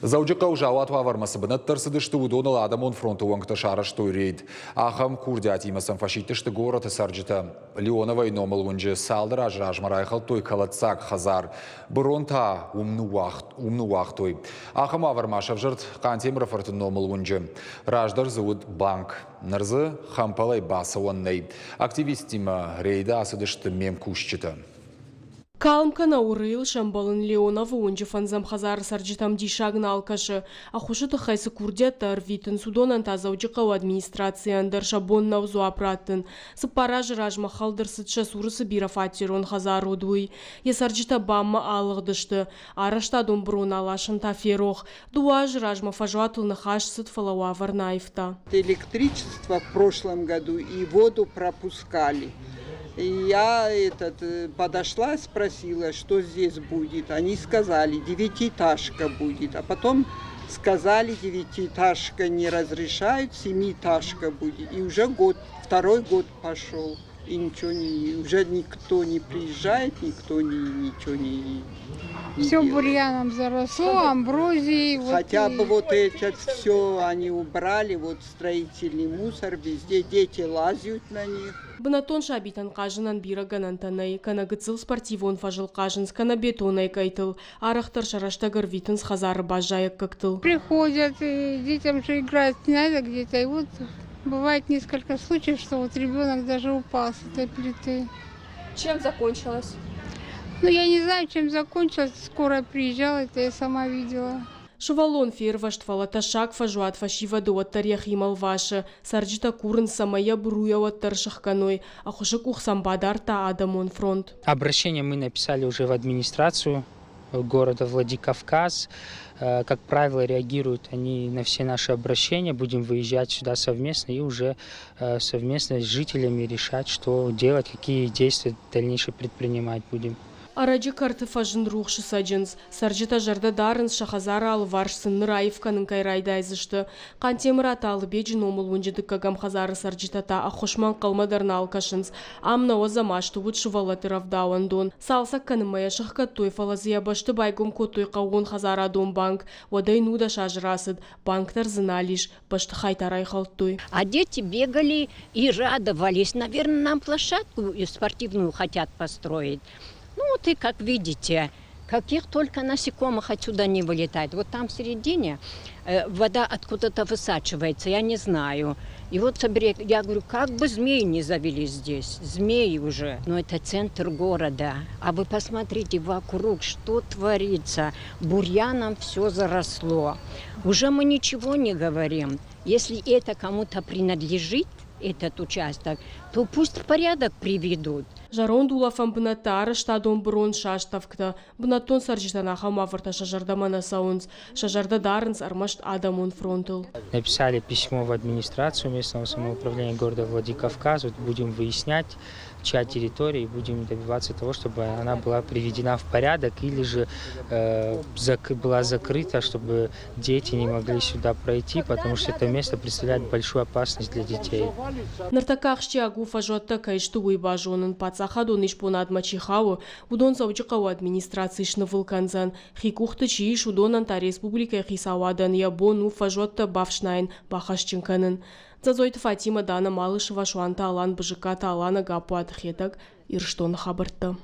Зауджықау жауат вавармасы бұны тұрсыдышты удоныл адамон фронту оңқты шарышты үрейд. Ағам күрдят имасын фашиттішті гораты саржыты. Леоновай номыл өнжі салдыр ажмарайқыл той калатсак хазар. Бұронта умну уақтой. Ағам авармашав жырт қантемір фыртын номыл өнжі. Раждар зауд банк. Нырзы хампалай басы оннай. Активистима рейда асыдышты мем күшчіті. Калмкана урыл шамбалын Леонова онжы фанзам хазар сарджитам дишагна алкашы. Ахушыты хайсы курдеттар витін судонан тазауджықау администрацияндыр шабон навзу апраттын. Сыппаражы ражма халдыр сытша сурысы бирафатерон хазар удуй. Есарджита бамма алығдышты. Арашта домбрун алашын таферох. Дуаж ражма фажуатылны хаш сытфалауа варнаевта. Электричество в прошлом году и воду пропускали. И я подошла, спросила, что здесь будет. Они сказали, 9-этажка будет. А потом сказали, 9-этажка не разрешают, 7-этажка будет. И уже второй год пошел. И ничего уже никто не приезжает, никто ничего не все делает. бурьяном заросло, амброзией. Хотя бы вот это все они убрали, вот строительный мусор, везде дети лазят на них. Бынатон шабитан кажынан бира ганантанай, кана гыцыл спортивон фажыл кажынс, кана бетонай кайтыл, арахтар шараштагар витынс хазары бажаяк кактыл. Приходят, и детям же играть не надо где-то, и вот бывает несколько случаев, что вот ребенок даже упал с этой плиты. Чем закончилось? Ну, я не знаю, чем закончилось, скорая приезжала, это я сама видела. Шувалон ферваштвала ташак фажуат фашива дуаттар яхимал ваша, сарджита курын самая бруяуаттар шахканой, а хушек ухсамбадар та адамон фронт. Обращение мы написали уже в администрацию города Владикавказ. Как правило, реагируют они на все наши обращения. Будем выезжать сюда совместно и уже совместно с жителями решать, что делать, какие действия дальнейшие предпринимать будем. Араджи карты фажын рухшы саджынс. Сарджита жарда дарынс шахазара алваршсын Нраевканың кайрайда айзышты. Қантемір аталы беджін омыл өнжедік кагам хазары сарджитата ахошман қалмадарна алкашынс. Амна озамашты уд шывалатыравдауан дон. Салсак канымая шахка той фалазия башты байгом котой қауын хазара дон банк. Водай нуда шажрасыд. Банктар зыналиш. Башты хайтарай халтой. А дети бегали и радовались. Наверное, нам площадку спортивную хотят построить. Ну вот и как видите, каких только насекомых отсюда не вылетает. Вот там в середине вода откуда-то высачивается, я не знаю. И вот я говорю, как бы змеи не завелись здесь, змеи уже. Но это центр города. А вы посмотрите вокруг, что творится. Бурьяном все заросло. Уже мы ничего не говорим. Если это кому-то принадлежит, этот участок, то пусть в порядок приведут. Жарон дулафан бынаттары штадон брон шаштавкта. Бынаттон сарджитана хамаварта шажардамана саунс. Шажарда дарынс армашт адамон фронтыл. Написали письмо в администрацию местного самоуправления города Владикавказ. Вот будем выяснять, чья территория, и будем добиваться того, чтобы она была приведена в порядок или же была закрыта, чтобы дети не могли сюда пройти, потому что это место представляет большую опасность для детей. Нартакахшти агу фажотта кайшту уйбажонын пацахадон ишпонад мачихау, удон саучикау администрации шнывылканзан, хикухты чииш удонан та республика хисавадан ябону фажотта бавшнайн бахашчинканын. Зазойты Фатима Дана Малышева Шуанта Алан Быжиката Алана Гапуат Хетак Ирштон хабарты.